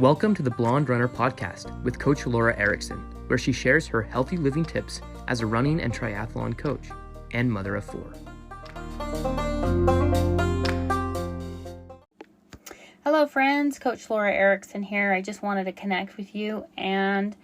Welcome to the Blonde Runner podcast with Coach Laura Erickson, where she shares her healthy living tips as a running and triathlon coach and mother of 4. Hello friends, Coach Laura Erickson here. I just wanted to connect with you, and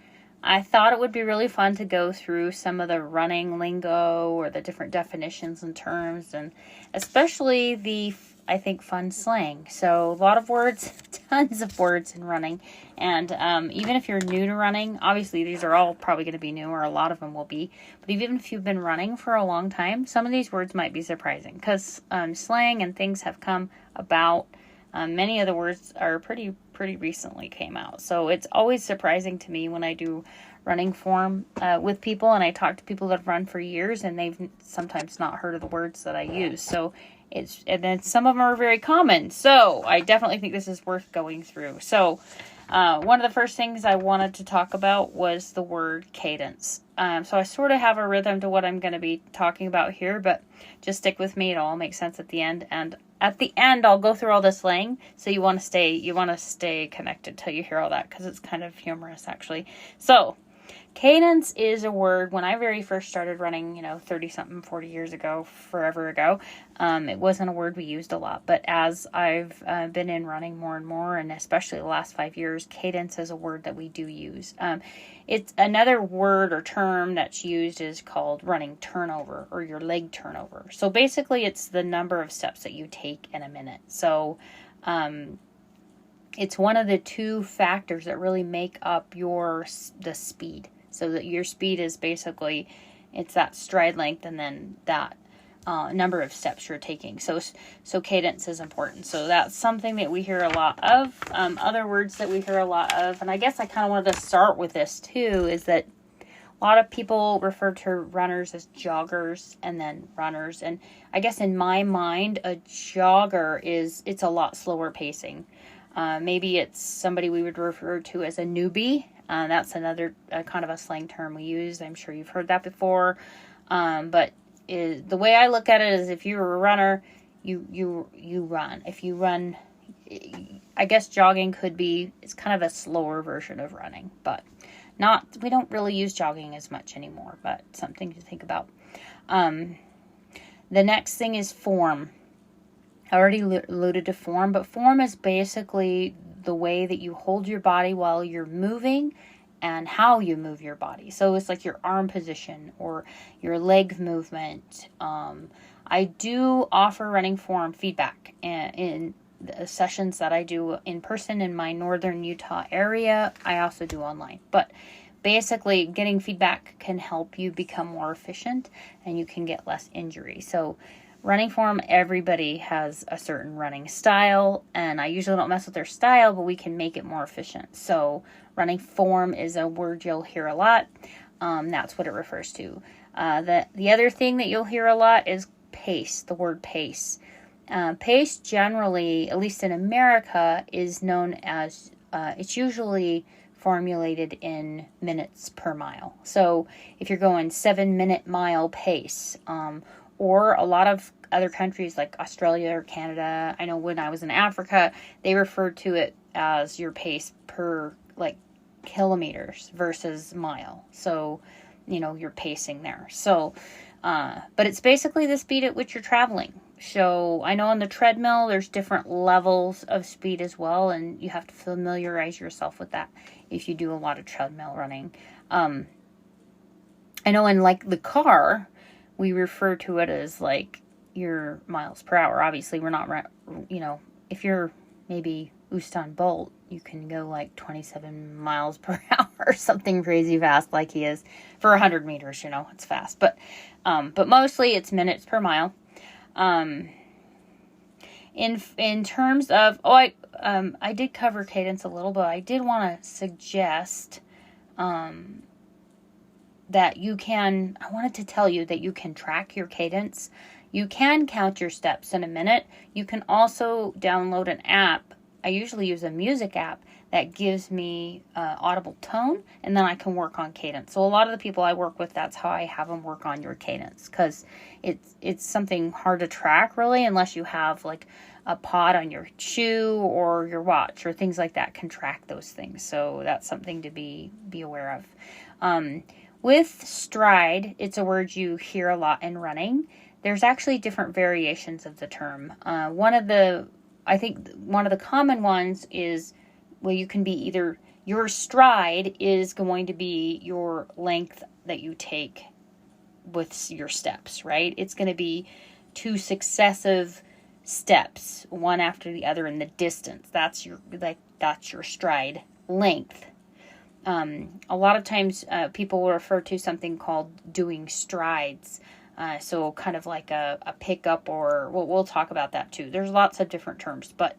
I thought it would be really fun to go through some of the running lingo or the different definitions and terms, and especially the, I think, fun slang. So a lot of words, tons of words in running. And even if you're new to running, obviously these are all probably going to be new, or a lot of them will be. But even if you've been running for a long time, some of these words might be surprising because slang and things have come about. Many of the words are pretty recently came out. So it's always surprising to me when I do running form with people, and I talk to people that have run for years, and they've sometimes not heard of the words that I use. So and then some of them are very common. So I definitely think this is worth going through. So one of the first things I wanted to talk about was the word cadence. So I sort of have a rhythm to what I'm going to be talking about here, but just stick with me. It'll all make sense at the end. And at the end, I'll go through all the slang. So you want to stay connected till you hear all that, because it's kind of humorous, actually. So cadence is a word. When I very first started running, 30-something, 40 years ago, forever ago, it wasn't a word we used a lot. But as I've been in running more and more, and especially the last 5 years, cadence is a word that we do use. It's another word or term that's used is called running turnover, or your leg turnover. So basically, it's the number of steps that you take in a minute. So it's one of the two factors that really make up the speed. So that your speed is basically, it's that stride length and then that number of steps you're taking. So cadence is important. So that's something that we hear a lot of. Other words that we hear a lot of, and I guess I kind of wanted to start with this too, is that a lot of people refer to runners as joggers and then runners. And I guess in my mind, a jogger it's a lot slower pacing. Maybe it's somebody we would refer to as a newbie. That's another kind of a slang term we use. I'm sure you've heard that before. But the way I look at it is, if you're a runner, you run. If you run, I guess jogging it's kind of a slower version of running, but we don't really use jogging as much anymore, but something to think about. The next thing is form. I already alluded to form, but form is basically the way that you hold your body while you're moving and how you move your body. So it's like your arm position or your leg movement. I do offer running form feedback in the sessions that I do in person in my northern Utah area. I also do online, but basically getting feedback can help you become more efficient and you can get less injury. So running form, everybody has a certain running style, and I usually don't mess with their style, but we can make it more efficient. So running form is a word you'll hear a lot. That's what it refers to. The other thing that you'll hear a lot is pace, the word pace. Pace generally, at least in America, is known as, it's usually formulated in minutes per mile. So if you're going 7-minute mile pace, or a lot of other countries like Australia or Canada, I know when I was in Africa, they referred to it as your pace per kilometers versus mile. So, you're pacing there. So, but it's basically the speed at which you're traveling. So I know on the treadmill, there's different levels of speed as well, and you have to familiarize yourself with that if you do a lot of treadmill running. I know in the car, we refer to it as your miles per hour. Obviously, we're not, if you're maybe Usain Bolt, you can go 27 miles per hour or something crazy fast like he is for 100 meters, it's fast. But mostly it's minutes per mile. In terms of, I did cover cadence a little, but I did want to suggest, that I wanted to tell you that you can track your cadence. You can count your steps in a minute. You can also download an app. I usually use a music app that gives me audible tone, and then I can work on cadence. So a lot of the people I work with, that's how I have them work on your cadence, because it's something hard to track really, unless you have a pod on your shoe or your watch or things like that can track those things. So that's something to be aware of. With stride, it's a word you hear a lot in running. There's actually different variations of the term. One of the common ones is, well, you can be either, your stride is going to be your length that you take with your steps, right? It's going to be 2 successive steps, one after the other in the distance. That's your stride length. A lot of times people will refer to something called doing strides. So kind of like a pickup, or we'll talk about that too. There's lots of different terms, but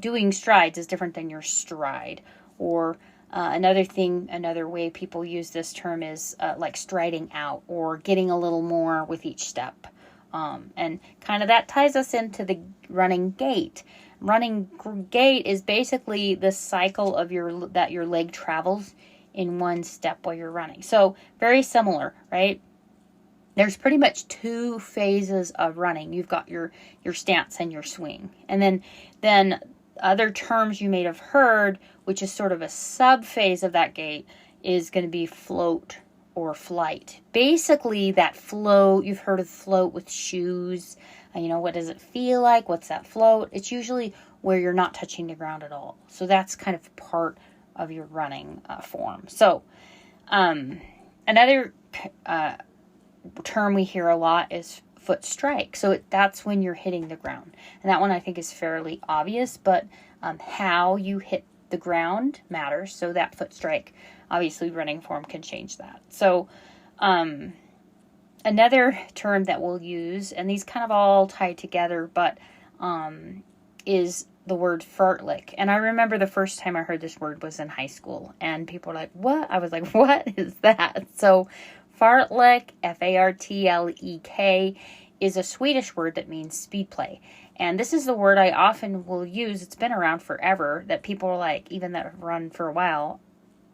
doing strides is different than your stride. Or another way people use this term is like striding out or getting a little more with each step. And kind of that ties us into the running gait. Running gait is basically the cycle of that your leg travels in one step while you're running. So very similar, right? There's pretty much 2 phases of running. You've got your stance and your swing. And then other terms you may have heard, which is sort of a sub-phase of that gait, is going to be float or flight. Basically, that float, you've heard of float with shoes. What does it feel like? What's that float? It's usually where you're not touching the ground at all. So that's kind of part of your running form. So another term we hear a lot is foot strike. So that's when you're hitting the ground. And that one I think is fairly obvious, but how you hit the ground matters. So that foot strike, obviously running form can change that. So another term that we'll use, and these kind of all tie together, but is the word fartlek. And I remember the first time I heard this word was in high school, and people were like, what? I was like, what is that? So fartlek, Fartlek, is a Swedish word that means speed play. And this is the word I often will use. It's been around forever, that people are like, even that have run for a while,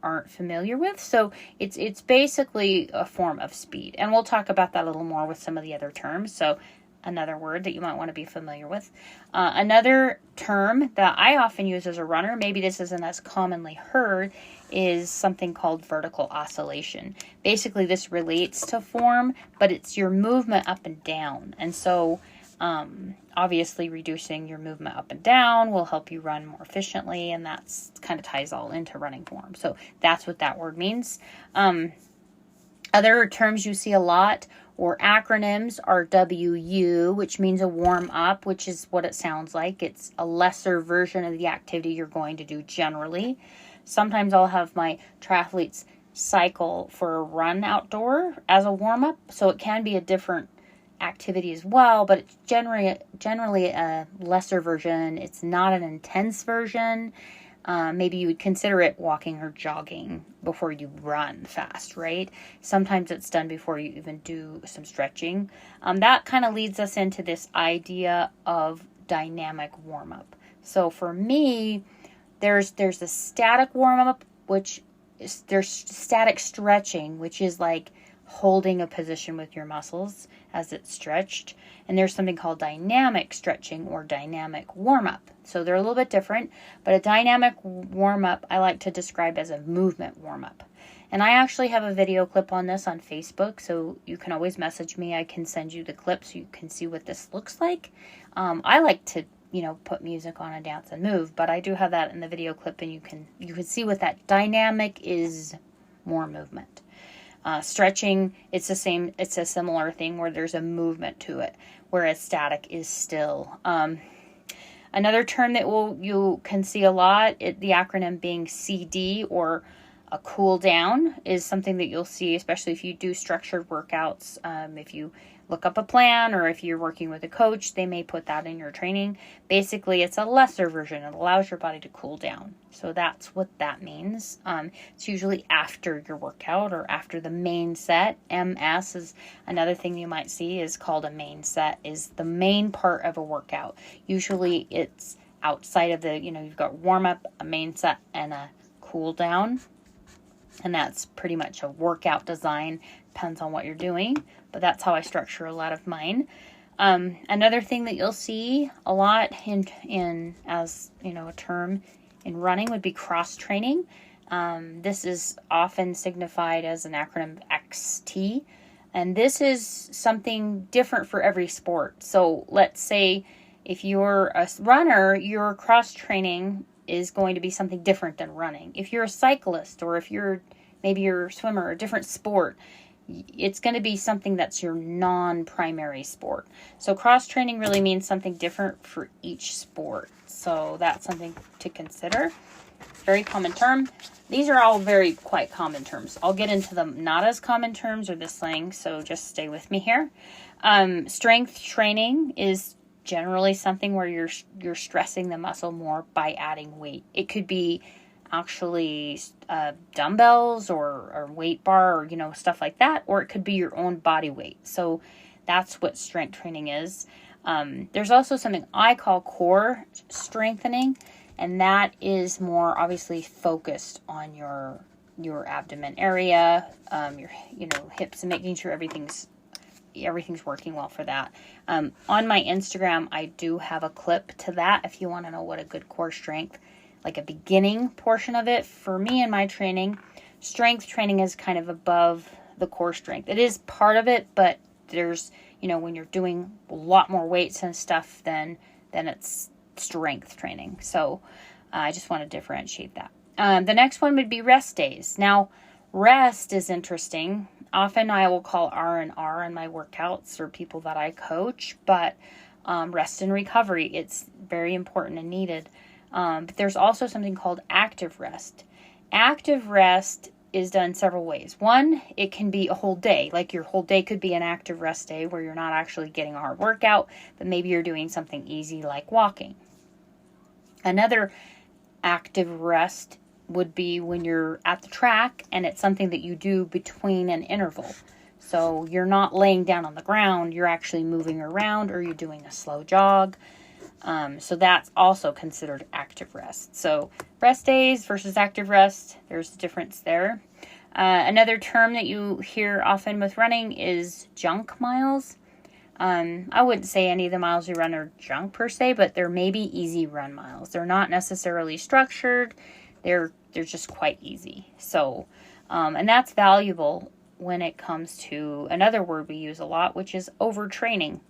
aren't familiar with. So it's basically a form of speed. And we'll talk about that a little more with some of the other terms. So another word that you might want to be familiar with. Another term that I often use as a runner, maybe this isn't as commonly heard, is something called vertical oscillation. Basically, this relates to form, but it's your movement up and down. And so obviously reducing your movement up and down will help you run more efficiently, and that's kind of ties all into running form. So that's what that word means. Other terms you see a lot, or acronyms, are WU, which means a warm up, which is what it sounds like. It's a lesser version of the activity you're going to do generally. Sometimes I'll have my triathletes cycle for a run outdoor as a warm up, so it can be a different activity as well, but it's generally a lesser version. It's not an intense version. Maybe you would consider it walking or jogging before you run fast, right? Sometimes it's done before you even do some stretching. That kind of leads us into this idea of dynamic warm-up. So for me, there's a static warm-up, which is, there's static stretching, which is like holding a position with your muscles as it's stretched. And there's something called dynamic stretching or dynamic warm-up. So they're a little bit different, but a dynamic warm-up I like to describe as a movement warm-up. And I actually have a video clip on this on Facebook, so you can always message me. I can send you the clip so you can see what this looks like. I like to, put music on and dance and move, but I do have that in the video clip, and you can see what that dynamic is. More movement. Stretching, it's the same. It's a similar thing where there's a movement to it, whereas static is still. Another term that you can see a lot, the acronym being CD, or a cool down, is something that you'll see, especially if you do structured workouts. If you look up a plan, or if you're working with a coach, they may put that in your training. Basically, it's a lesser version. It allows your body to cool down. So that's what that means. It's usually after your workout or after the main set. MS is another thing you might see is called a main set, is the main part of a workout. Usually it's outside of the, you've got warm up, a main set, and a cool down. And that's pretty much a workout design. Depends on what you're doing, but that's how I structure a lot of mine. Another thing that you'll see a lot in as a term in running would be cross training. This is often signified as an acronym XT, and this is something different for every sport. So let's say if you're a runner, your cross training is going to be something different than running. If you're a cyclist, or if maybe you're a swimmer, a different sport, it's going to be something that's your non-primary sport. So cross training really means something different for each sport. So that's something to consider. Very common term. These are all quite common terms. I'll get into the not as common terms or the slang, so just stay with me here. Strength training is generally something where you're stressing the muscle more by adding weight. It could be actually dumbbells or weight bar, or stuff like that, or it could be your own body weight. So that's what strength training is. There's also something I call core strengthening, and that is more obviously focused on your abdomen area, your hips, and making sure everything's working well for that. On my Instagram, I do have a clip to that if you want to know what a good core strength, like a beginning portion of it. For me in my training, strength training is kind of above the core strength. It is part of it, but there's, when you're doing a lot more weights and stuff, then it's strength training. So I just want to differentiate that. The next one would be rest days. Now, rest is interesting. Often I will call R&R in my workouts or people that I coach, but rest and recovery, it's very important and needed. But there's also something called active rest. Active rest is done several ways. One, it can be a whole day. Like your whole day could be an active rest day where you're not actually getting a hard workout, but maybe you're doing something easy like walking. Another active rest would be when you're at the track and it's something that you do between an interval. So you're not laying down on the ground, you're actually moving around, or you're doing a slow jog. So that's also considered active rest. So rest days versus active rest, there's a difference there. Another term that you hear often with running is junk miles. I wouldn't say any of the miles you run are junk per se, but they're maybe easy run miles. They're not necessarily structured. They're just quite easy. So, and that's valuable when it comes to another word we use a lot, which is overtraining.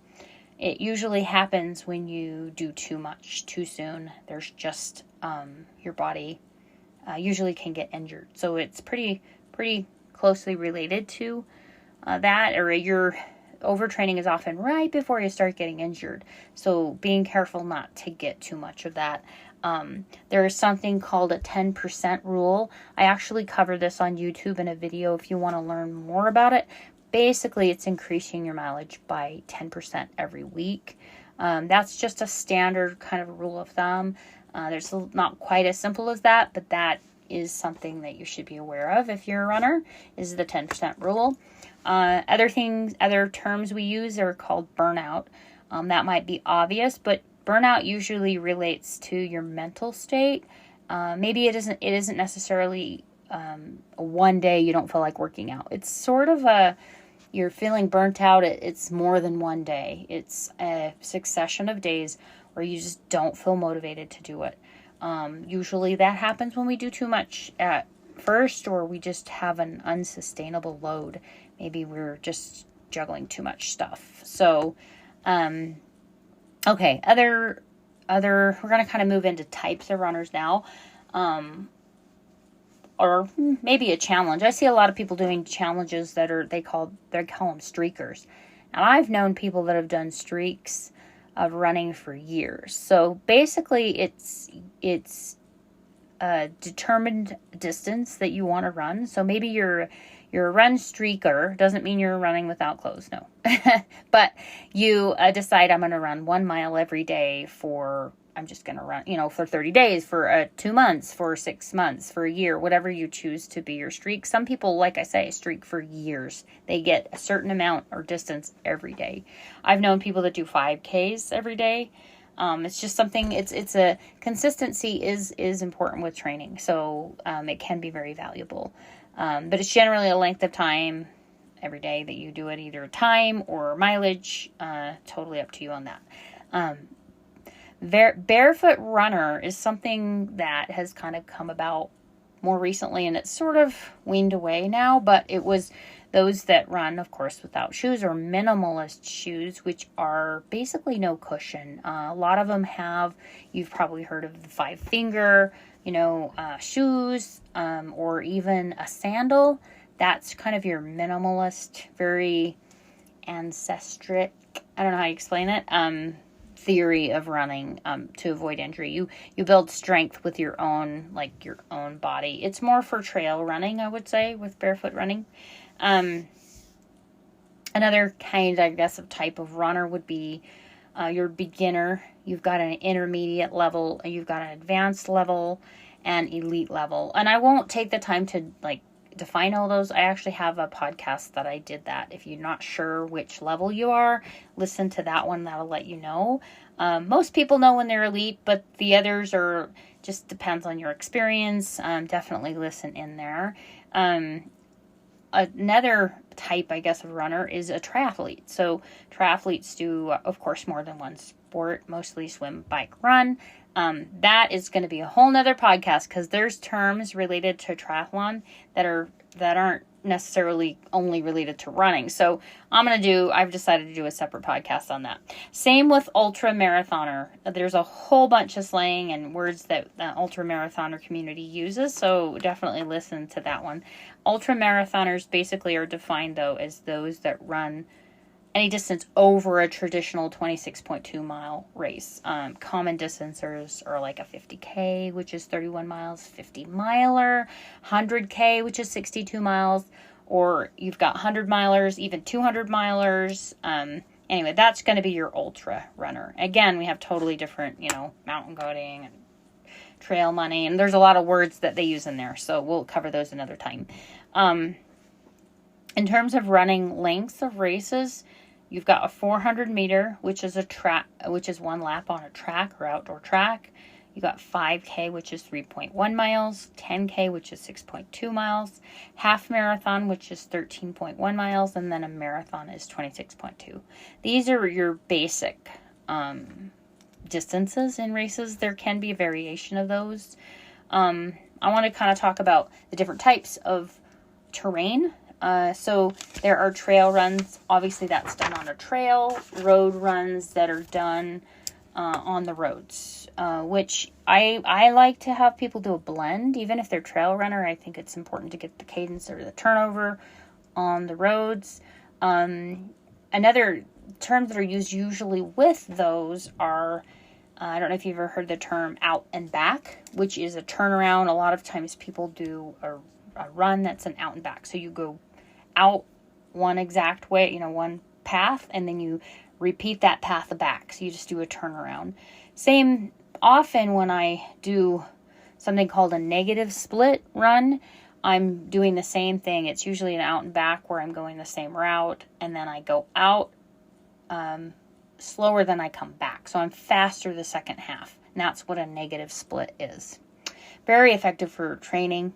It usually happens when you do too much too soon. There's just your body usually can get injured. So it's pretty closely related to that, or your overtraining is often right before you start getting injured. So being careful not to get too much of that. There is something called a 10% rule. I actually cover this on YouTube in a video if you want to learn more about it. Basically, it's increasing your mileage by 10% every week. That's just a standard kind of rule of thumb. There's not quite as simple as that, but that is something that you should be aware of if you're a runner, is the 10% rule. Other terms we use are called burnout. That might be obvious, but burnout usually relates to your mental state. Maybe it isn't necessarily a one day you don't feel like working out. It's sort of you're feeling burnt out. It's more than one day. It's a succession of days where you just don't feel motivated to do it. Usually that happens when we do too much at first, or we just have an unsustainable load. Maybe we're just juggling too much stuff. So, okay, we're going to kind of move into types of runners now. Or maybe a challenge. I see a lot of people doing challenges that they call them streakers. And I've known people that have done streaks of running for years. So basically it's a determined distance that you want to run. So maybe you're a run streaker. Doesn't mean you're running without clothes, no. But you decide I'm going to run 1 mile every day I'm just going to run, for 30 days, for 2 months, for 6 months, for a year, whatever you choose to be your streak. Some people, like I say, streak for years. They get a certain amount or distance every day. I've known people that do 5Ks every day. It's just something, it's a consistency is important with training. So it can be very valuable. But it's generally a length of time every day that you do it, either time or mileage. Totally up to you on that. Barefoot runner is something that has kind of come about more recently, and it's sort of weaned away now, but it was those that run, of course, without shoes or minimalist shoes, which are basically no cushion. A lot of them have, you've probably heard of the 5-finger, shoes, or even a sandal. That's kind of your minimalist, very ancestric, I don't know how you explain it, theory of running to avoid injury. You build strength with your own body. It's more for trail running, I would say, with barefoot running. Another kind, I guess, of type of runner would be your beginner. You've got an intermediate level, you've got an advanced level, and elite level. And I won't take the time to define all those. I actually have a podcast that I did that. If you're not sure which level you are, listen to that one. That'll let you know. Most people know when they're elite, but the others just depends on your experience. Definitely listen in there. Another type, I guess, of runner is a triathlete. So triathletes do, of course, more than one sport, mostly swim, bike, run. That is going to be a whole nother podcast, because there's terms related to triathlon that aren't necessarily only related to running. So I've decided to do a separate podcast on that. Same with ultra marathoner. There's a whole bunch of slang and words that the ultra marathoner community uses. So definitely listen to that one. Ultra marathoners basically are defined though as those that run any distance over a traditional 26.2 mile race. Common distancers are like a 50K, which is 31 miles, 50 miler, 100K, which is 62 miles, or you've got 100 milers, even 200 milers. Anyway, that's going to be your ultra runner. Again, we have totally different, mountain goating and trail running, and there's a lot of words that they use in there, so we'll cover those another time. In terms of running lengths of races, you've got a 400 meter, which is one lap on a track or outdoor track. You got 5K, which is 3.1 miles, 10K, which is 6.2 miles, half marathon, which is 13.1 miles, and then a marathon is 26.2. These are your basic distances in races. There can be a variation of those. I want to kind of talk about the different types of terrain. So there are trail runs. Obviously, that's done on a trail. Road runs that are done on the roads, which I like to have people do a blend. Even if they're trail runner, I think it's important to get the cadence or the turnover on the roads. Another terms that are used usually with those are, I don't know if you've ever heard the term out and back, which is a turnaround. A lot of times people do a run that's an out and back. So you go out one exact way, one path, and then you repeat that path back. So you just do a turnaround. Same often when I do something called a negative split run, I'm doing the same thing. It's usually an out and back where I'm going the same route, and then I go out slower than I come back. So I'm faster the second half. And that's what a negative split is. Very effective for training,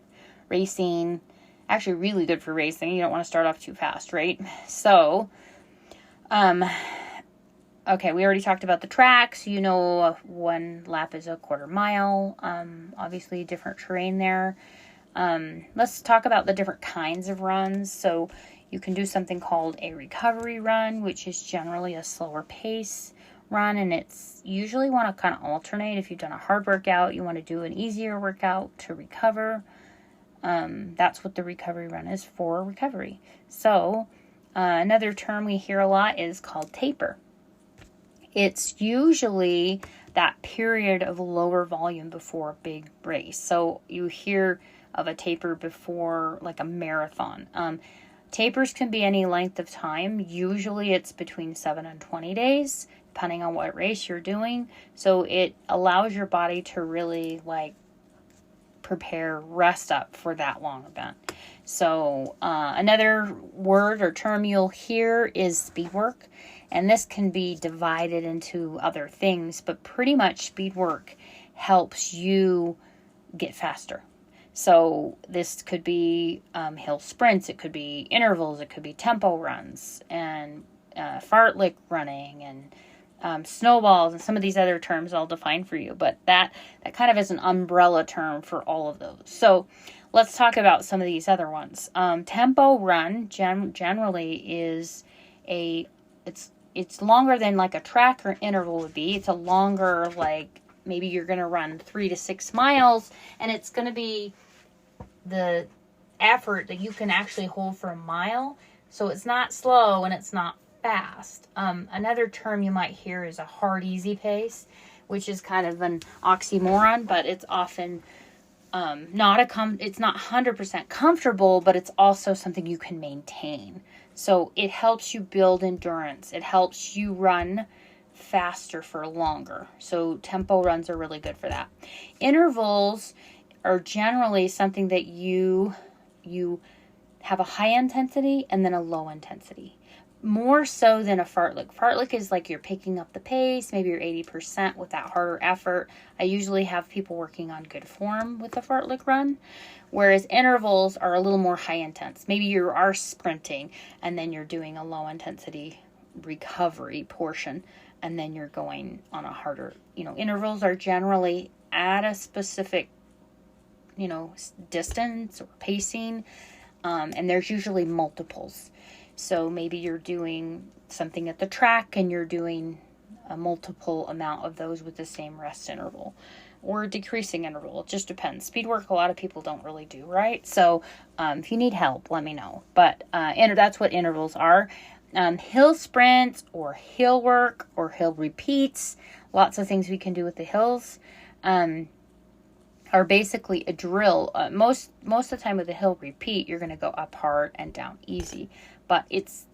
racing. Actually really good for racing. You don't want to start off too fast, right? So, okay, we already talked about the tracks. One lap is a quarter mile. Obviously different terrain there. Let's talk about the different kinds of runs. So you can do something called a recovery run, which is generally a slower pace run, and it's usually want to kind of alternate. If you've done a hard workout, you want to do an easier workout to recover. That's what the recovery run is for, recovery. So another term we hear a lot is called taper. It's usually that period of lower volume before a big race. So you hear of a taper before like a marathon. Tapers can be any length of time. Usually it's between 7 and 20 days, depending on what race you're doing. So it allows your body to really prepare, rest up for that long event. So another word or term you'll hear is speed work. And this can be divided into other things, but pretty much speed work helps you get faster. So this could be hill sprints, it could be intervals, it could be tempo runs, and fartlek running, and snowballs, and some of these other terms I'll define for you. But that kind of is an umbrella term for all of those. So let's talk about some of these other ones. Tempo run generally is it's longer than like a track or interval would be. It's a longer, like maybe you're going to run 3 to 6 miles, and it's going to be the effort that you can actually hold for a mile. So it's not slow and it's not fast. Another term you might hear is a hard, easy pace, which is kind of an oxymoron, but it's often it's not 100% comfortable, but it's also something you can maintain. So it helps you build endurance. It helps you run faster for longer. So tempo runs are really good for that. Intervals are generally something that you have a high intensity and then a low intensity. More so than a fartlek. Fartlek is like you're picking up the pace, maybe you're 80% with that harder effort. I usually have people working on good form with a fartlek run, whereas intervals are a little more high intense. Maybe you are sprinting and then you're doing a low intensity recovery portion, and then you're going on a harder, intervals are generally at a specific, distance or pacing, and there's usually multiples. So maybe you're doing something at the track and you're doing a multiple amount of those with the same rest interval or decreasing interval. It just depends. Speed work, a lot of people don't really do, right? So if you need help, let me know. But that's what intervals are. Hill sprints or hill work or hill repeats, lots of things we can do with the hills, are basically a drill. Most of the time with a hill repeat, you're going to go up hard and down easy. But it's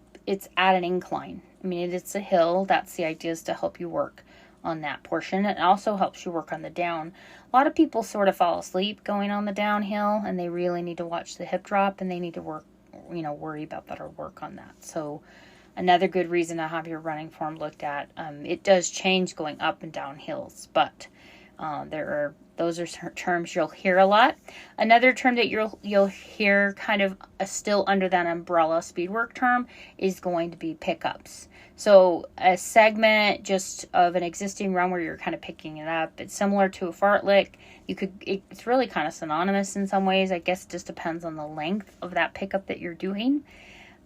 at an incline. I mean, it's a hill. That's the idea, is to help you work on that portion. It also helps you work on the down. A lot of people sort of fall asleep going on the downhill, and they really need to watch the hip drop, and they need to worry about that or work on that. So another good reason to have your running form looked at. It does change going up and down hills, but those are terms you'll hear a lot. Another term that you'll hear kind of still under that umbrella speed work term is going to be pickups. So a segment just of an existing run where you're kind of picking it up. It's similar to a fartlek. It's really kind of synonymous in some ways. I guess it just depends on the length of that pickup that you're doing.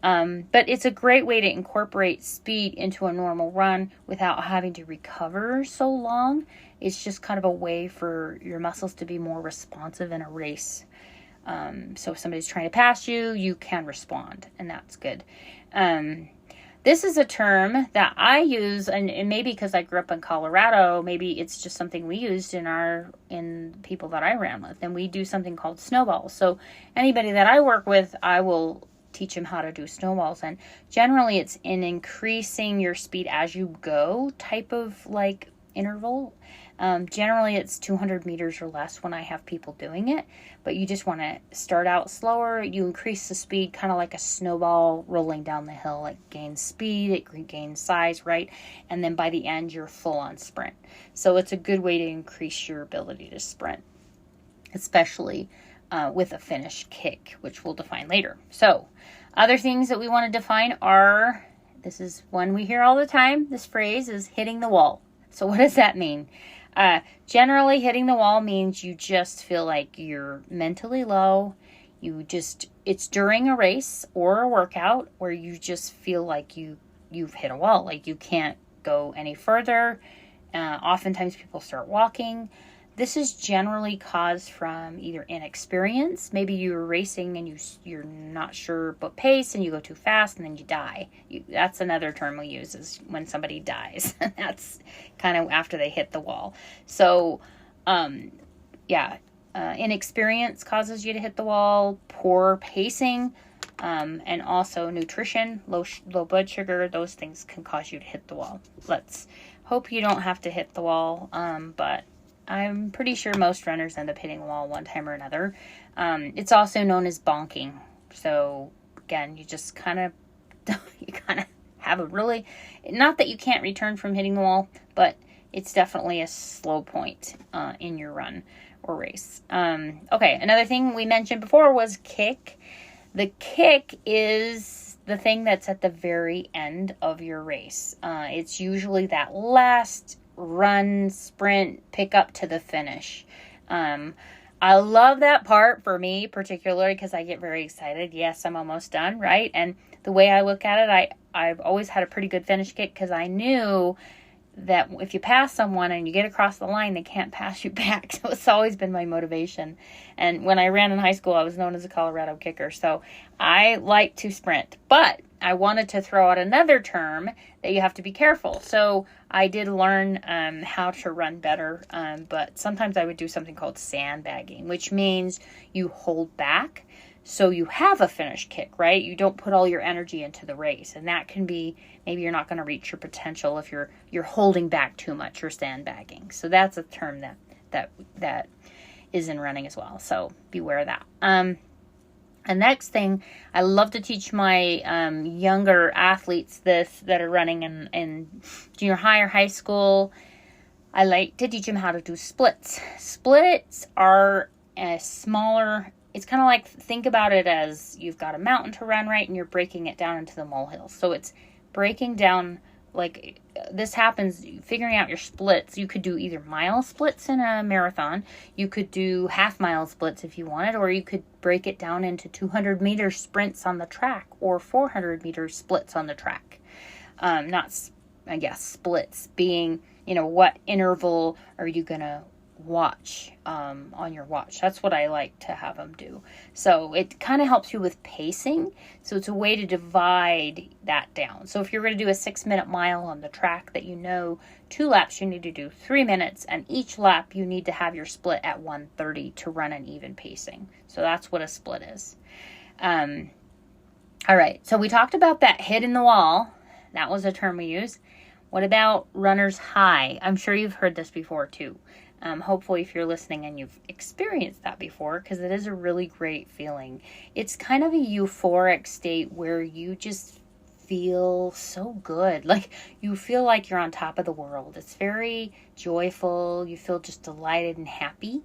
But it's a great way to incorporate speed into a normal run without having to recover so long. It's just kind of a way for your muscles to be more responsive in a race. So if somebody's trying to pass you, you can respond, and that's good. This is a term that I use, and maybe because I grew up in Colorado, maybe it's just something we used in people that I ran with, and we do something called snowballs. So anybody that I work with, I will teach them how to do snowballs, and generally it's in increasing your speed as you go type of like interval. Generally it's 200 meters or less when I have people doing it, but you just want to start out slower. You increase the speed kind of like a snowball rolling down the hill. It gains speed, it gains size, right? And then by the end you're full on sprint. So it's a good way to increase your ability to sprint, especially with a finished kick, which we'll define later. So other things that we want to define are, this is one we hear all the time, this phrase is hitting the wall. So what does that mean? Generally hitting the wall means you just feel like you're mentally low. It's during a race or a workout where you just feel like you've hit a wall, like you can't go any further. Oftentimes people start walking. This is generally caused from either inexperience. Maybe you were racing and you're not sure what pace and you go too fast and then you die. That's another term we use, is when somebody dies. That's kind of after they hit the wall. So, inexperience causes you to hit the wall. Poor pacing, and also nutrition, low blood sugar. Those things can cause you to hit the wall. Let's hope you don't have to hit the wall, but I'm pretty sure most runners end up hitting a wall one time or another. It's also known as bonking. So again, you just kind of have a really, not that you can't return from hitting the wall, but it's definitely a slow point in your run or race. Okay, another thing we mentioned before was kick. The kick is the thing that's at the very end of your race. It's usually that last run, sprint, pick up to the finish. I love that part for me, particularly because I get very excited. Yes, I'm almost done, right? And the way I look at it, I've always had a pretty good finish kick because I knew that if you pass someone and you get across the line, they can't pass you back. So it's always been my motivation. And when I ran in high school, I was known as a Colorado kicker. So I like to sprint. But I wanted to throw out another term that you have to be careful. So I did learn how to run better. But sometimes I would do something called sandbagging, which means you hold back. So you have a finish kick, right? You don't put all your energy into the race. And that can be, maybe you're not going to reach your potential if you're holding back too much or sandbagging. So that's a term that is in running as well. So beware of that. And next thing, I love to teach my younger athletes this that are running in junior high or high school. I like to teach them how to do splits. Splits are a smaller, it's kind of like, think about it as you've got a mountain to run, right? And you're breaking it down into the molehills. So it's breaking down, like this happens, figuring out your splits. You could do either mile splits in a marathon. You could do half mile splits if you wanted, or you could break it down into 200 meter sprints on the track or 400 meter splits on the track. Splits being, what interval are you going to watch on your watch. That's what I like to have them do. So it kind of helps you with pacing. So it's a way to divide that down. So if you're going to do a 6-minute mile on the track that 2 laps, you need to do 3 minutes, and each lap you need to have your split at 1:30 to run an even pacing. So that's what a split is. All right. So we talked about that hit in the wall. That was a term we use. What about runner's high? I'm sure you've heard this before too. Hopefully if you're listening and you've experienced that before, because it is a really great feeling. It's kind of a euphoric state where you just feel so good. Like you feel like you're on top of the world. It's very joyful. You feel just delighted and happy.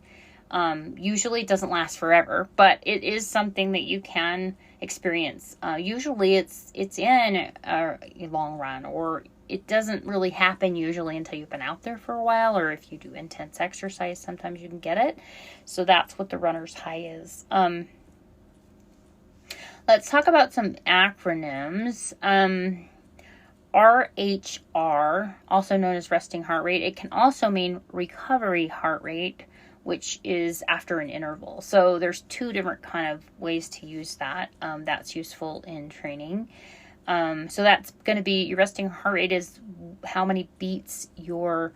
Usually it doesn't last forever, but it is something that you can experience. Usually it's in a long run, or it doesn't really happen usually until you've been out there for a while, or if you do intense exercise, sometimes you can get it. So that's what the runner's high is. Let's talk about some acronyms. RHR, also known as resting heart rate. It can also mean recovery heart rate, which is after an interval. So there's 2 different kind of ways to use that. That's useful in training. So that's going to be, your resting heart rate is how many beats you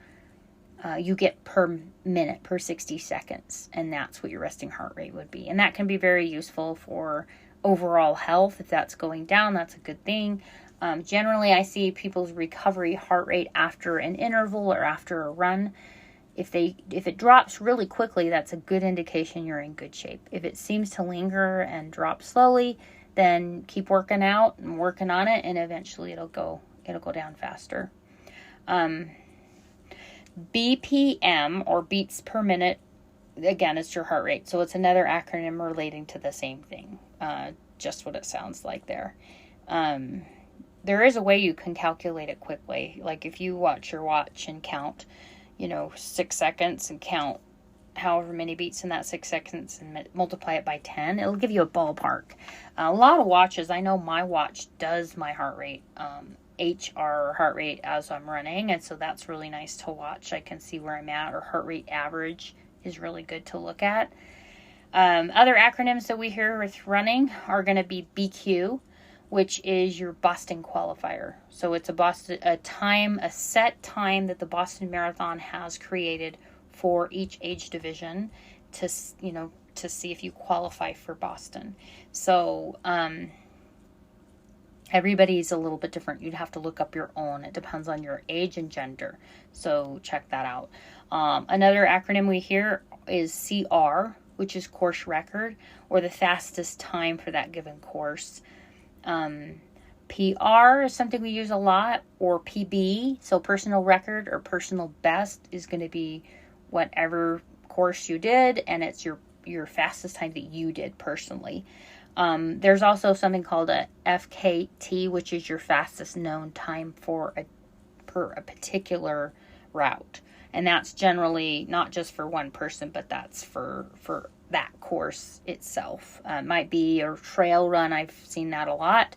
get per minute, per 60 seconds. And that's what your resting heart rate would be. And that can be very useful for overall health. If that's going down, that's a good thing. Generally, I see people's recovery heart rate after an interval or after a run. If it drops really quickly, that's a good indication you're in good shape. If it seems to linger and drop slowly, then keep working out and working on it, and eventually it'll go down faster. BPM, or beats per minute, again, it's your heart rate. So it's another acronym relating to the same thing, just what it sounds like there. There is a way you can calculate it quickly. Like if you watch your watch and count, 6 seconds and count however many beats in that 6 seconds and multiply it by 10, it'll give you a ballpark. A lot of watches, I know my watch does my heart rate, HR heart rate as I'm running, and so that's really nice to watch. I can see where I'm at, or heart rate average is really good to look at. Other acronyms that we hear with running are going to be BQ, which is your Boston qualifier. So it's a set time that the Boston Marathon has created for each age division to see if you qualify for Boston. So everybody's a little bit different. You'd have to look up your own. It depends on your age and gender. So check that out. Another acronym we hear is CR, which is course record, or the fastest time for that given course. PR is something we use a lot, or PB, so personal record or personal best is going to be whatever course you did, and it's your fastest time that you did personally. There's also something called a FKT, which is your fastest known time for a particular route. And that's generally not just for one person, but that's for that course itself. Might be a trail run. I've seen that a lot.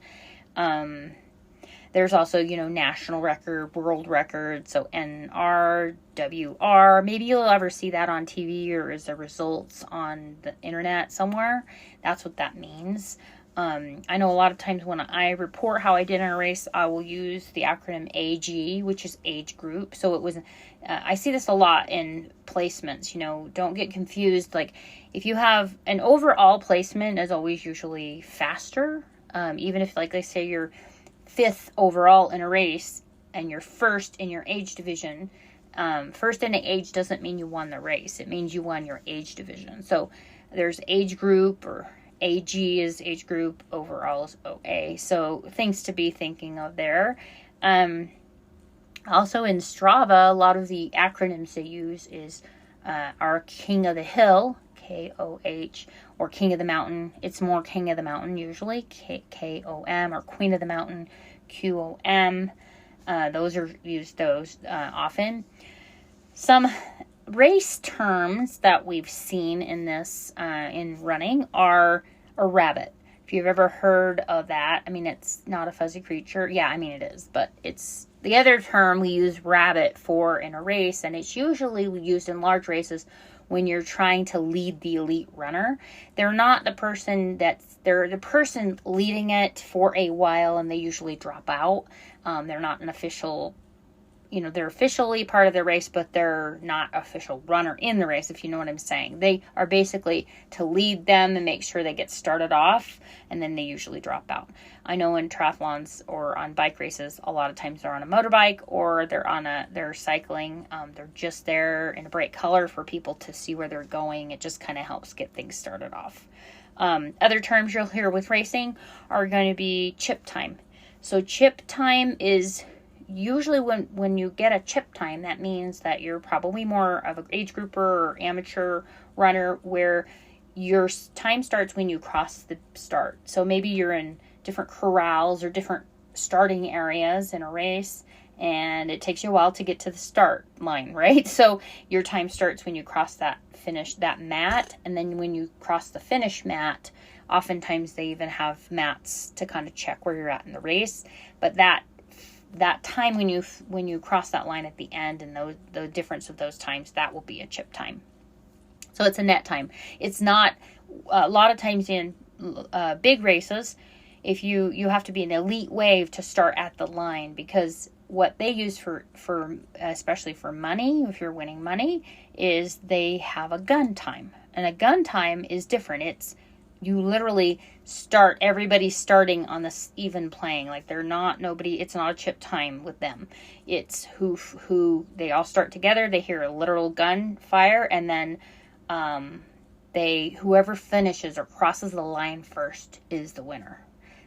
There's also, national record, world record. So NR, WR. Maybe you'll ever see that on TV or as a results on the internet somewhere. That's what that means. I know a lot of times when I report how I did in a race, I will use the acronym AG, which is age group. So it was, I see this a lot in placements, don't get confused. Like if you have an overall placement is always usually faster. Even if, like they say, you're 5th overall in a race and you're 1st in your age division, 1st in the age doesn't mean you won the race. It means you won your age division. So there's age group, or AG is age group, overall is OA. So things to be thinking of there. Also in Strava, a lot of the acronyms they use is our King of the Hill, KOH, or King of the Mountain. It's more King of the Mountain usually, KOM, or Queen of the Mountain, QOM. Those are used often. Some race terms that we've seen in this in running are a rabbit. If you've ever heard of that, it's not a fuzzy creature. Yeah, it is, but it's the other term we use rabbit for in a race, and it's usually used in large races when you're trying to lead the elite runner. They're not the person they're the person leading it for a while, and they usually drop out. They're not an official, they're officially part of the race, but they're not official runner in the race, if you know what I'm saying. They are basically to lead them and make sure they get started off, and then they usually drop out. I know in triathlons or on bike races, a lot of times they're on a motorbike or they're cycling. They're just there in a bright color for people to see where they're going. It just kind of helps get things started off. Other terms you'll hear with racing are going to be chip time. So chip time is usually when you get a chip time, that means that you're probably more of an age grouper or amateur runner, where your time starts when you cross the start. So maybe you're in different corrals or different starting areas in a race, and it takes you a while to get to the start line, right? So your time starts when you cross that mat, and then when you cross the finish mat, oftentimes they even have mats to kind of check where you're at in the race. But that time when you cross that line at the end, and the difference of those times, that will be a chip time. So it's a net time. It's not a lot of times in big races. If you have to be an elite wave to start at the line, because what they use for especially for money, if you're winning money, is they have a gun time. And a gun time is different. It's you literally start, everybody's starting on this even playing. Like it's not a chip time with them. It's who they all start together. They hear a literal gun fire, and then whoever finishes or crosses the line first is the winner.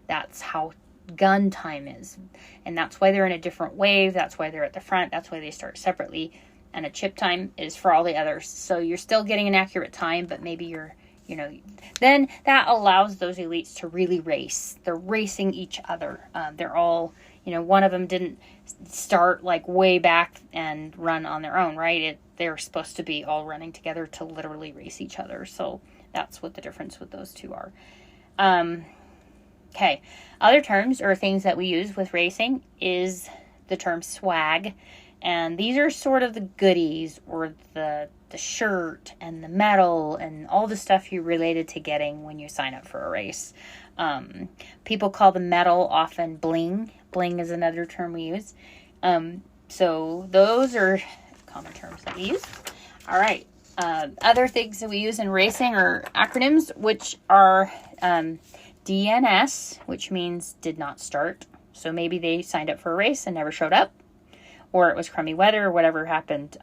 That's how gun time is. And that's why they're in a different wave. That's why they're at the front. That's why they start separately. And a chip time is for all the others. So you're still getting an accurate time, but maybe then that allows those elites to really race. They're racing each other. They're all, one of them didn't start like way back and run on their own, right? They're supposed to be all running together to literally race each other. So that's what the difference with those two are. Okay. Other terms or things that we use with racing is the term swag. And these are sort of the goodies, or the shirt and the medal and all the stuff you related to getting when you sign up for a race. People call the medal often bling. Bling is another term we use. So those are common terms that we use. All right. Other things that we use in racing are acronyms, which are DNS, which means did not start. So maybe they signed up for a race and never showed up, or it was crummy weather, or whatever happened.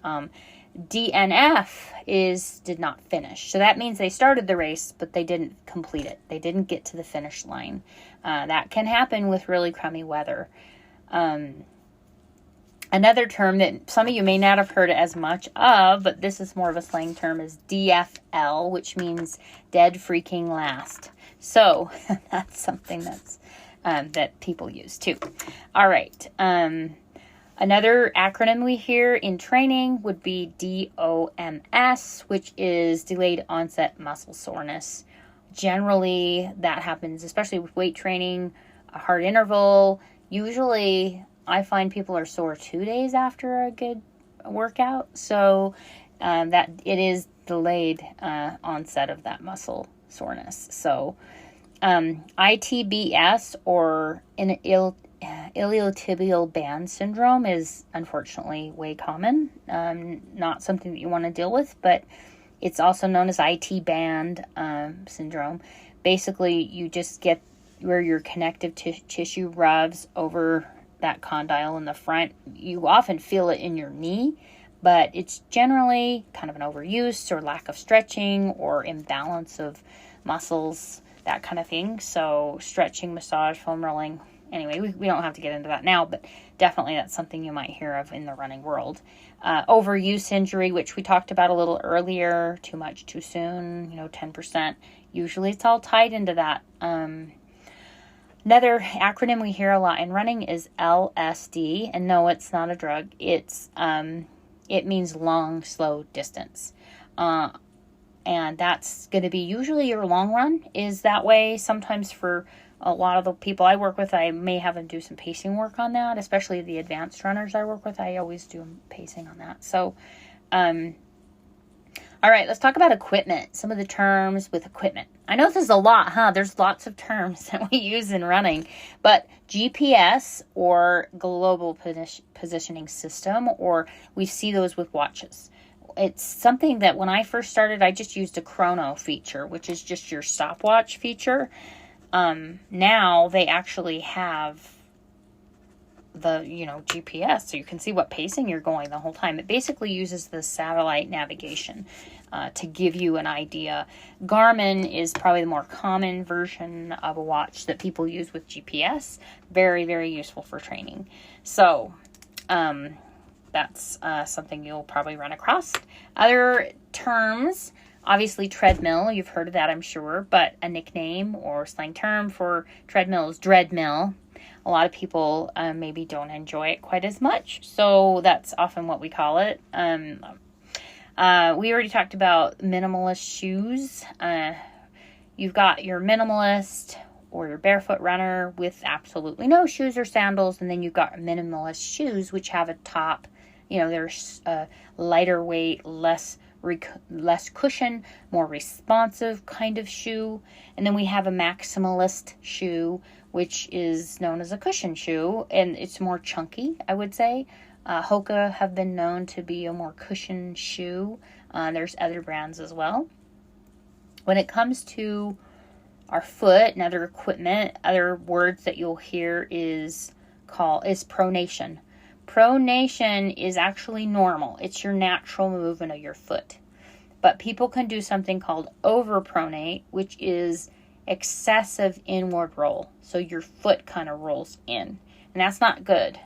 DNF did not finish. So that means they started the race, but they didn't complete it. They didn't get to the finish line. That can happen with really crummy weather. Another term that some of you may not have heard as much of, but this is more of a slang term, is DFL, which means dead freaking last. So that's something that's that people use too. All right. Another acronym we hear in training would be DOMS, which is delayed onset muscle soreness. Generally, that happens, especially with weight training, a hard interval. Usually, I find people are sore 2 days after a good workout. So that it is delayed onset of that muscle soreness. So ITBS, or iliotibial band syndrome, is unfortunately way common. Not something that you want to deal with, but it's also known as IT band syndrome. Basically, you just get where your connective tissue rubs over that condyle in the front. You often feel it in your knee, but it's generally kind of an overuse or lack of stretching or imbalance of muscles, that kind of thing. So stretching, massage, foam rolling. Anyway, we don't have to get into that now, but definitely that's something you might hear of in the running world. Overuse injury, which we talked about a little earlier, too much, too soon, 10%. Usually it's all tied into that. Another acronym we hear a lot in running is LSD, and no, it's not a drug. It means long, slow distance. And that's going to be usually your long run is that way. Sometimes for a lot of the people I work with, I may have them do some pacing work on that, especially the advanced runners I work with. I always do pacing on that. So, all right, let's talk about equipment. Some of the terms with equipment. I know this is a lot, huh? There's lots of terms that we use in running, but GPS, or global positioning system, or we see those with watches. It's something that when I first started, I just used a chrono feature, which is just your stopwatch feature. Now they actually have the, GPS, so you can see what pacing you're going the whole time. It basically uses the satellite navigation to give you an idea. Garmin is probably the more common version of a watch that people use with GPS. Very, very useful for training. So, that's something you'll probably run across. Other terms, obviously treadmill, you've heard of that, I'm sure, but a nickname or slang term for treadmill is dreadmill. A lot of people maybe don't enjoy it quite as much, so that's often what we call it. We already talked about minimalist shoes. You've got your minimalist or your barefoot runner with absolutely no shoes or sandals, and then you've got minimalist shoes which have a top. There's a lighter weight, less cushion, more responsive kind of shoe. And then we have a maximalist shoe, which is known as a cushion shoe, and it's more chunky, I would say. Hoka have been known to be a more cushion shoe. There's other brands as well. When it comes to our foot and other equipment, other words that you'll hear is pronation. Pronation is actually normal. It's your natural movement of your foot. But people can do something called overpronate, which is excessive inward roll. So your foot kind of rolls in. And that's not good.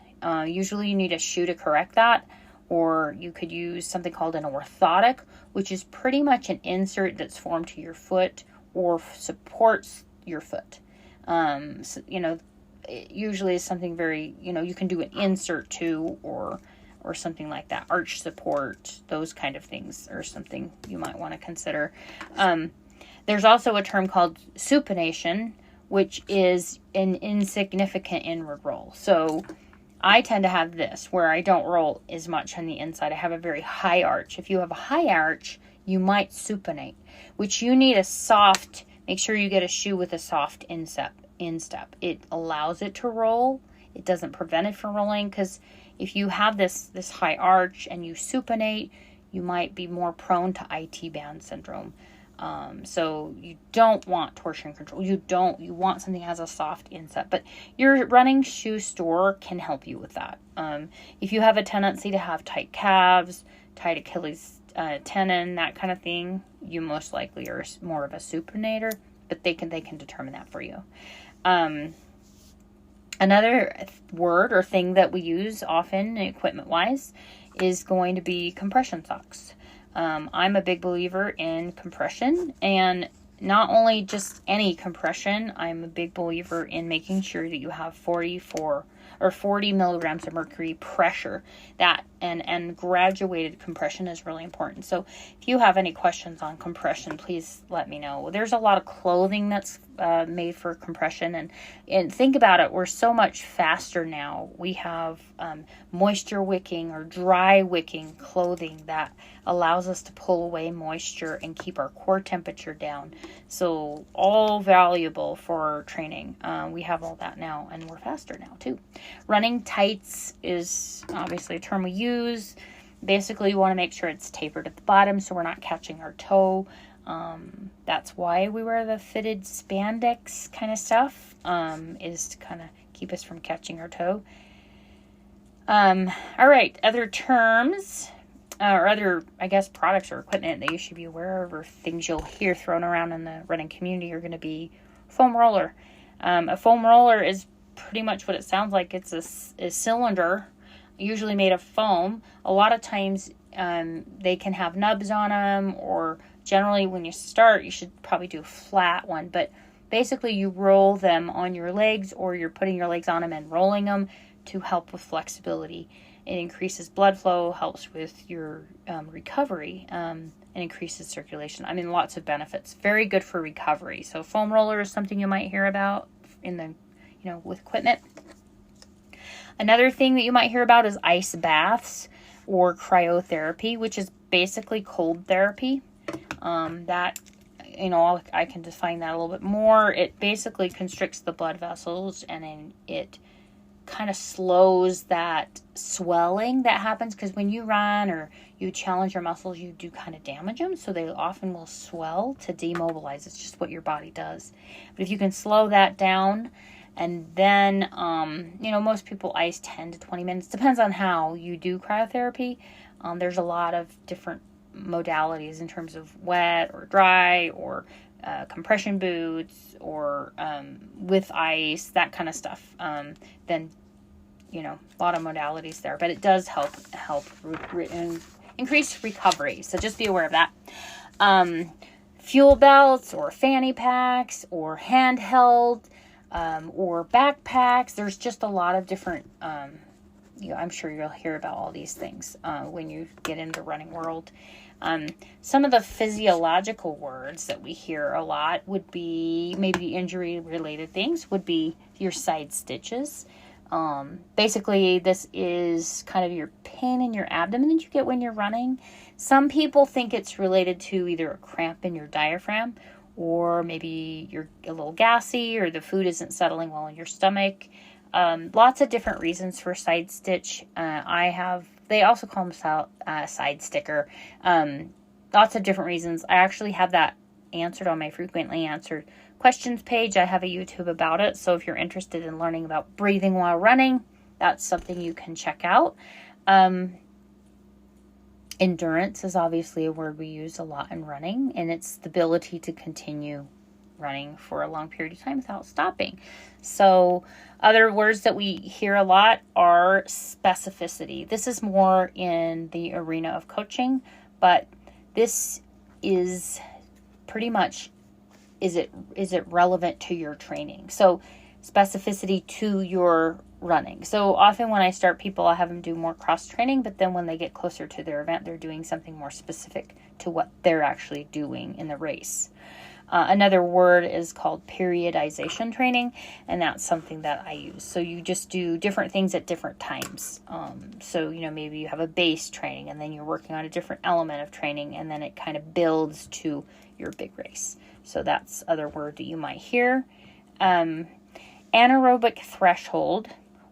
Usually you need a shoe to correct that. Or you could use something called an orthotic, which is pretty much an insert that's formed to your foot or supports your foot. It usually is something very, you can do an insert to or something like that. Arch support, those kind of things are something you might want to consider. There's also a term called supination, which is an insignificant inward roll. So I tend to have this where I don't roll as much on the inside. I have a very high arch. If you have a high arch, you might supinate, which you need make sure you get a shoe with a soft instep. It allows it to roll. It doesn't prevent it from rolling, because if you have this high arch and you supinate, you might be more prone to IT band syndrome. So you don't want torsion control. You want something that has a soft inset, but your running shoe store can help you with that. If you have a tendency to have tight calves, tight Achilles tendon, that kind of thing, you most likely are more of a supinator, but they can determine that for you. Another word or thing that we use often equipment wise is going to be compression socks. I'm a big believer in compression, and not only just any compression. I'm a big believer in making sure that you have 40 milligrams of mercury pressure. That and graduated compression is really important. So if you have any questions on compression, please let me know. There's a lot of clothing that's made for compression, and think about it, we're so much faster now. We have moisture wicking or dry wicking clothing that allows us to pull away moisture and keep our core temperature down. So all valuable for training. We have all that now, and we're faster now too. Running tights is obviously a term we use. Basically, you want to make sure it's tapered at the bottom so we're not catching our toe. That's why we wear the fitted spandex kind of stuff, is to kind of keep us from catching our toe. All right, other terms or other, I guess, products or equipment that you should be aware of, or things you'll hear thrown around in the running community, are going to be foam roller. A foam roller is pretty much what it sounds like. It's a cylinder, usually made of foam. A lot of times they can have nubs on them, or generally when you start, you should probably do a flat one. But basically you roll them on your legs, or you're putting your legs on them and rolling them to help with flexibility. It increases blood flow, helps with your recovery, and increases circulation. I mean, lots of benefits. Very good for recovery. So foam roller is something you might hear about in the, with equipment. Another thing that you might hear about is ice baths or cryotherapy, which is basically cold therapy. That, I can define that a little bit more. It basically constricts the blood vessels, and then it kind of slows that swelling that happens, because when you run or you challenge your muscles, you do kind of damage them, so they often will swell to demobilize. It's just what your body does. But if you can slow that down, and then most people ice 10 to 20 minutes, depends on how you do cryotherapy. There's a lot of different modalities in terms of wet or dry, or compression boots, or with ice, that kind of stuff. Then, a lot of modalities there, but it does help increase recovery. So just be aware of that. Fuel belts or fanny packs or handheld or backpacks. There's just a lot of different, I'm sure you'll hear about all these things when you get into the running world. Some of the physiological words that we hear a lot would be, maybe injury related things, would be your side stitches. Basically this is kind of your pain in your abdomen that you get when you're running. Some people think it's related to either a cramp in your diaphragm, or maybe you're a little gassy, or the food isn't settling well in your stomach. Lots of different reasons for side stitch. They also call them side sticker. Lots of different reasons. I actually have that answered on my frequently answered questions page. I have a YouTube about it. So if you're interested in learning about breathing while running, that's something you can check out. Endurance is obviously a word we use a lot in running, and it's the ability to continue running for a long period of time without stopping. So other words that we hear a lot are specificity. This is more in the arena of coaching, but this is pretty much, is it relevant to your training? So specificity to your running. So often when I start people, I have them do more cross training, but then when they get closer to their event, they're doing something more specific to what they're actually doing in the race. Another word is called periodization training, and that's something that I use. So you just do different things at different times. So, maybe you have a base training, and then you're working on a different element of training, and then it kind of builds to your big race. So that's other word that you might hear. Anaerobic threshold,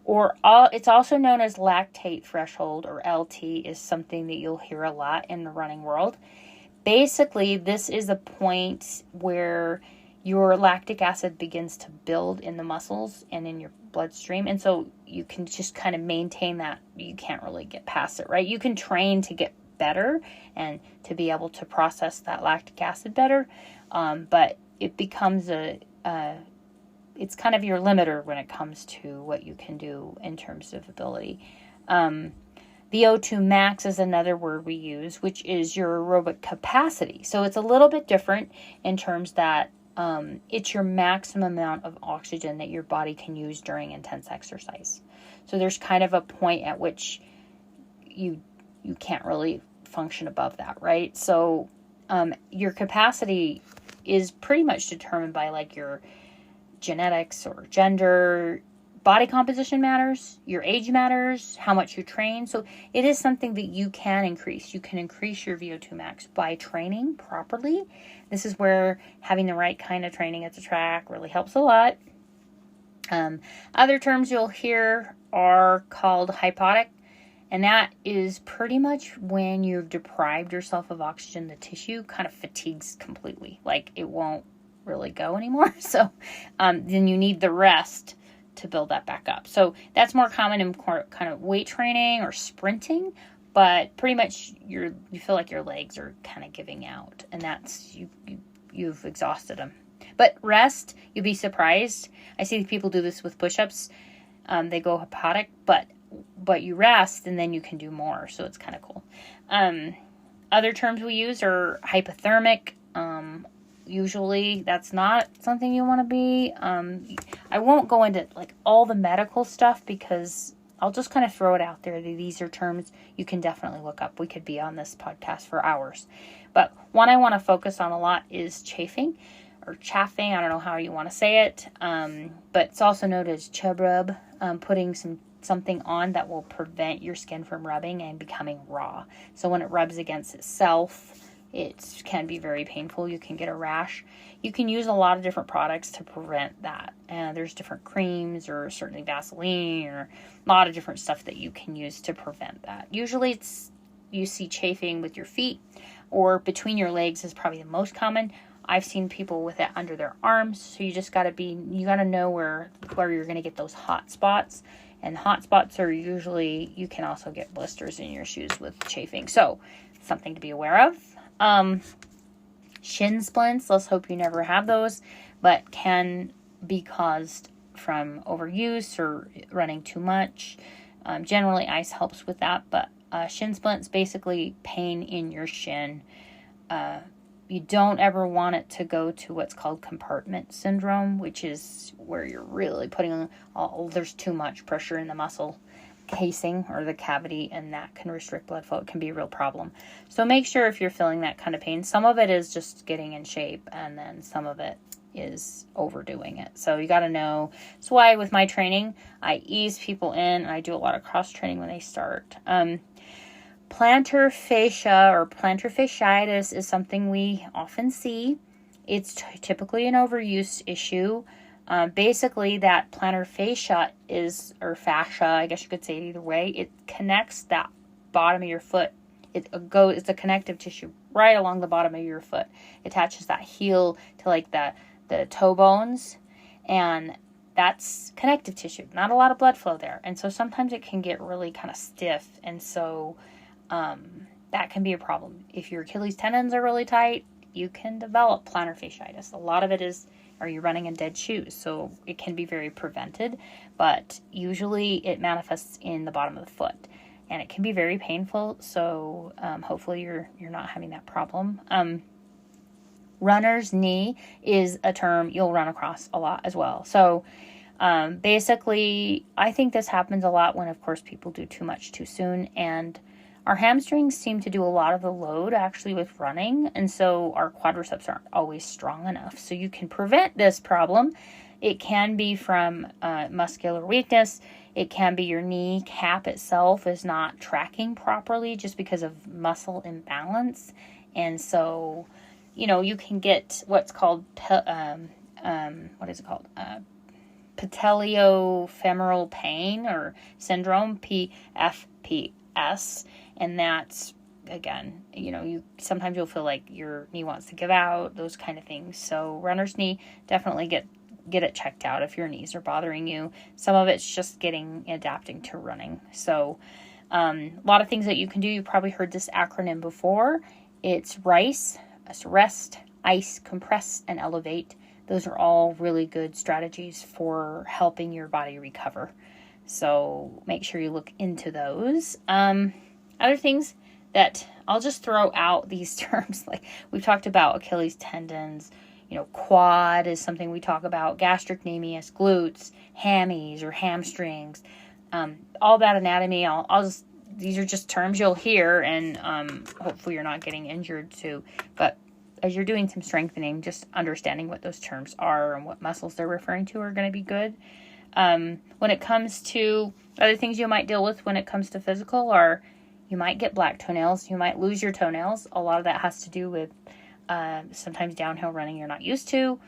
it's also known as lactate threshold, or LT, is something that you'll hear a lot in the running world. Basically, this is a point where your lactic acid begins to build in the muscles and in your bloodstream. And so you can just kind of maintain that. You can't really get past it, right? You can train to get better and to be able to process that lactic acid better. But it becomes it's kind of your limiter when it comes to what you can do in terms of ability. VO2 max is another word we use, which is your aerobic capacity. So it's a little bit different in terms that it's your maximum amount of oxygen that your body can use during intense exercise. So there's kind of a point at which you can't really function above that, right? So your capacity is pretty much determined by like your genetics or gender. Body composition matters, your age matters, how much you train. So it is something that you can increase. You can increase your VO2 max by training properly. This is where having the right kind of training at the track really helps a lot. Other terms you'll hear are called hypoxic, and that is pretty much when you've deprived yourself of oxygen. The tissue kind of fatigues completely, like it won't really go anymore. So then you need the rest to build that back up. So that's more common in kind of weight training or sprinting, but pretty much you feel like your legs are kind of giving out, and that's you've exhausted them. But rest, you'll be surprised. I see people do this with push-ups. They go hypoxic, but you rest and then you can do more. So it's kind of cool. Other terms we use are hypothermic. Usually that's not something you want to be. I won't go into like all the medical stuff because I'll just kind of throw it out there. These are terms you can definitely look up. We could be on this podcast for hours. But one I want to focus on a lot is chafing or chaffing. I don't know how you want to say it. But it's also known as chub rub, putting something on that will prevent your skin from rubbing and becoming raw. So when it rubs against itself, it can be very painful. You can get a rash. You can use a lot of different products to prevent that. And there's different creams or certainly Vaseline or a lot of different stuff that you can use to prevent that. Usually you see chafing with your feet or between your legs is probably the most common. I've seen people with it under their arms. So you just got to know where you're going to get those hot spots. And hot spots are usually, you can also get blisters in your shoes with chafing. So something to be aware of. Shin splints, let's hope you never have those, but can be caused from overuse or running too much. Generally ice helps with that, but shin splints, basically pain in your shin. You don't ever want it to go to what's called compartment syndrome, which is where you're really putting there's too much pressure in the muscle casing or the cavity, and that can restrict blood flow. It can be a real problem. So make sure if you're feeling that kind of pain, some of it is just getting in shape, and then some of it is overdoing it. So you got to know. That's why with my training, I ease people in, and I do a lot of cross training when they start. Plantar fascia or plantar fasciitis is something we often see. It's typically an overuse issue. Basically, that plantar fascia or fascia, I guess you could say it either way, it connects that bottom of your foot. It's a connective tissue right along the bottom of your foot. It attaches that heel to like the toe bones, and that's connective tissue. Not a lot of blood flow there. And so sometimes it can get really kind of stiff, and so that can be a problem. If your Achilles tendons are really tight, you can develop plantar fasciitis. A lot of it is, are you running in dead shoes? So it can be very prevented, but usually it manifests in the bottom of the foot, and it can be very painful. So hopefully you're not having that problem. Runner's knee is a term you'll run across a lot as well. So basically, I think this happens a lot when, of course, people do too much too soon, and our hamstrings seem to do a lot of the load actually with running, and so our quadriceps aren't always strong enough. So you can prevent this problem. It can be from muscular weakness. It can be your knee cap itself is not tracking properly just because of muscle imbalance. And so, you can get what's called, patellofemoral pain or syndrome, PFPS. And that's again, sometimes you'll feel like your knee wants to give out, those kind of things. So runner's knee, definitely get it checked out if your knees are bothering you. Some of it's just adapting to running. So a lot of things that you can do. You probably heard this acronym before. It's RICE, that's rest, ice, compress, and elevate. Those are all really good strategies for helping your body recover. So make sure you look into those. Other things that I'll just throw out these terms, like we've talked about Achilles tendons, quad is something we talk about, gastrocnemius, glutes, hammies or hamstrings, all that anatomy. These are just terms you'll hear, and hopefully you're not getting injured too. But as you're doing some strengthening, just understanding what those terms are and what muscles they're referring to are going to be good. When it comes to other things you might deal with when it comes to physical, are you might get black toenails, you might lose your toenails. A lot of that has to do with sometimes downhill running you're not used to.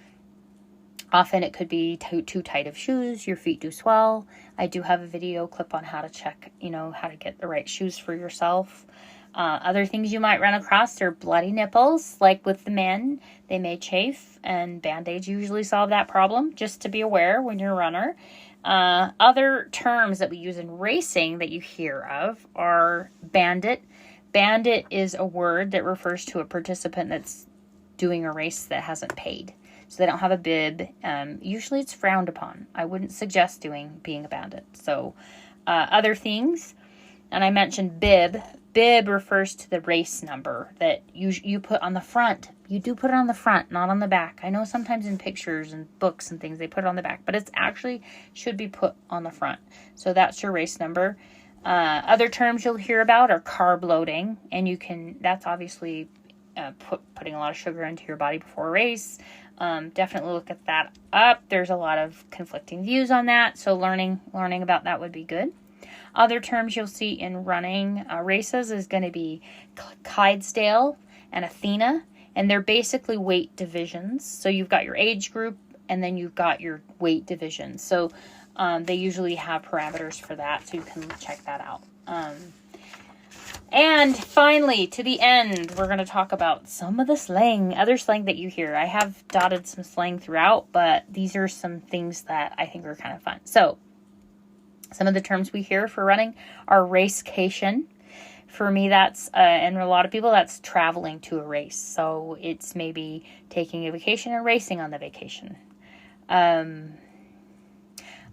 Often it could be too tight of shoes, your feet do swell. I do have a video clip on how to check, how to get the right shoes for yourself. Other things you might run across are bloody nipples, like with the men. They may chafe, and Band-Aids usually solve that problem, just to be aware when you're a runner. Other terms that we use in racing that you hear of are bandit. Bandit is a word that refers to a participant that's doing a race that hasn't paid. So they don't have a bib. Usually it's frowned upon. I wouldn't suggest being a bandit. So other things, and I mentioned bib. Bib refers to the race number that you put on the front. You do put it on the front, not on the back. I know sometimes in pictures and books and things they put it on the back, but it's actually should be put on the front. So that's your race number. Other terms you'll hear about are carb loading, and that's obviously putting a lot of sugar into your body before a race. Definitely look at that up. There's a lot of conflicting views on that, so learning about that would be good. Other terms you'll see in running races is going to be Clydesdale and Athena, and they're basically weight divisions. So you've got your age group, and then you've got your weight division. So they usually have parameters for that, so you can check that out. And finally, to the end, we're going to talk about some of the other slang that you hear. I have dotted some slang throughout, but these are some things that I think are kind of fun. So some of the terms we hear for running are racecation. For me, that's, and a lot of people, that's traveling to a race. So it's maybe taking a vacation and racing on the vacation. A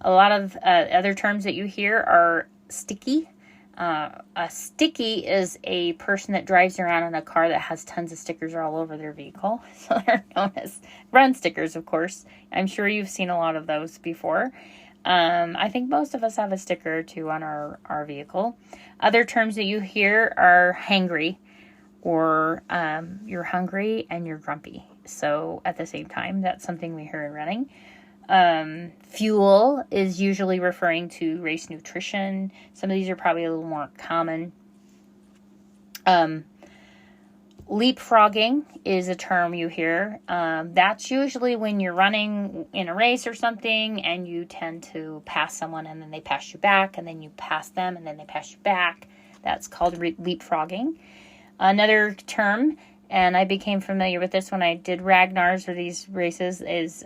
lot of other terms that you hear are sticky. A sticky is a person that drives around in a car that has tons of stickers all over their vehicle. So they're known as run stickers, of course. I'm sure you've seen a lot of those before. I think most of us have a sticker or two on our vehicle. Other terms that you hear are hangry, or you're hungry and you're grumpy. So at the same time, that's something we hear in running. Fuel is usually referring to race nutrition. Some of these are probably a little more common. Leapfrogging is a term you hear. That's usually when you're running in a race or something and you tend to pass someone and then they pass you back, and then you pass them and then they pass you back. That's called leapfrogging. Another term, and I became familiar with this when I did Ragnar's or these races, is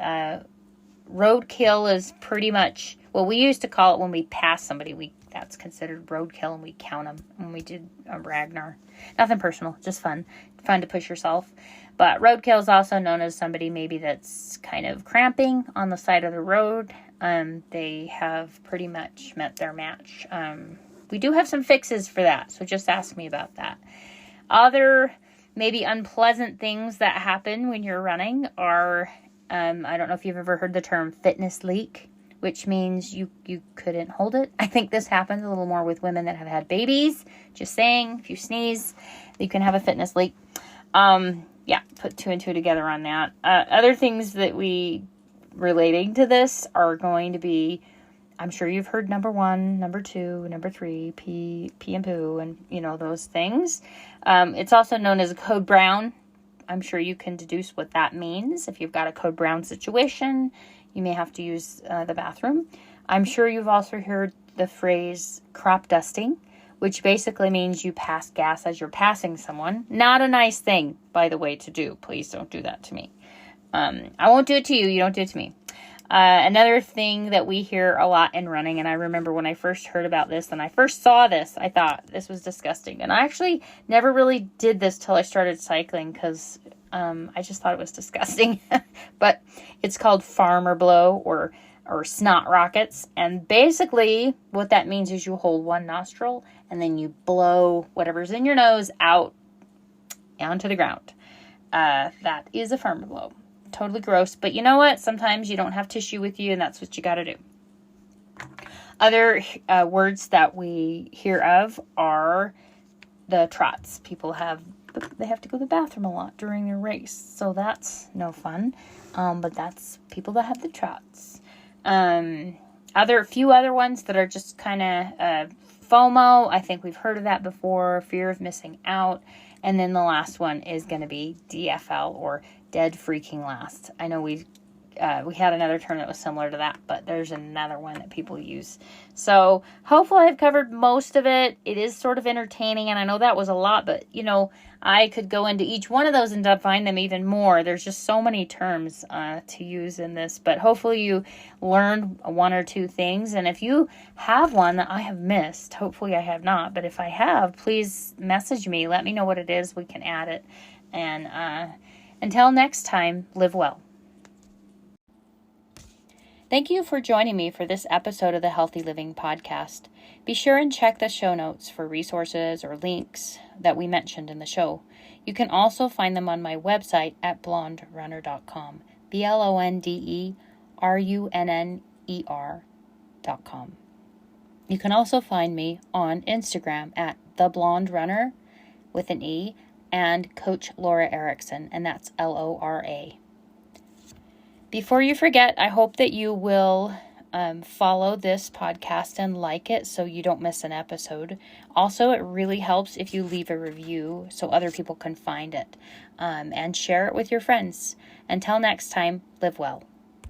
roadkill. Is pretty much what we used to call it when we pass somebody. That's considered roadkill, and we count them when we did a Ragnar. Nothing personal, just fun to push yourself. But roadkill is also known as somebody maybe that's kind of cramping on the side of the road. They have pretty much met their match. We do have some fixes for that, so just ask me about that. Other maybe unpleasant things that happen when you're running are, I don't know if you've ever heard the term fitness leak, which means you couldn't hold it. I think this happens a little more with women that have had babies. Just saying, if you sneeze, you can have a fitness leak. Put two and two together on that. Other things that we relating to this are going to be, I'm sure you've heard number 1, number 2, number 3, pee and poo, and those things. It's also known as a code brown. I'm sure you can deduce what that means. If you've got a code brown situation, you may have to use the bathroom. I'm sure you've also heard the phrase crop dusting, which basically means you pass gas as you're passing someone. Not a nice thing, by the way, to do. Please don't do that to me. I won't do it to you. You don't do it to me. Another thing that we hear a lot in running, and I remember when I first heard about this and I first saw this, I thought this was disgusting. And I actually never really did this till I started cycling because I just thought it was disgusting. But it's called farmer blow or snot rockets. And basically what that means is you hold one nostril and then you blow whatever's in your nose out onto the ground. That is a farmer blow. Totally gross, but you know what? Sometimes you don't have tissue with you, and that's what you got to do. Other words that we hear of are the trots. People have to go to the bathroom a lot during their race, so that's no fun. But that's people that have the trots. Few other ones that are just kind of FOMO. I think we've heard of that before. Fear of missing out. And then the last one is going to be DFL, or dead freaking last. I know we had another term that was similar to that, but there's another one that people use. So hopefully I've covered most of it. It is sort of entertaining, and I know that was a lot, but I could go into each one of those and define them even more. There's just so many terms to use in this, but hopefully you learned one or two things. And if you have one that I have missed, hopefully I have not, but if I have, please message me. Let me know what it is. We can add it. And until next time, live well. Thank you for joining me for this episode of the Healthy Living Podcast. Be sure and check the show notes for resources or links that we mentioned in the show. You can also find them on my website at blonderunner.com. BLONDERUNNER.com. You can also find me on Instagram at theblonderunner with an E and Coach Laura Erickson, and that's LORA. Before you forget, I hope that you will follow this podcast and like it so you don't miss an episode. Also, it really helps if you leave a review so other people can find it, and share it with your friends. Until next time, live well.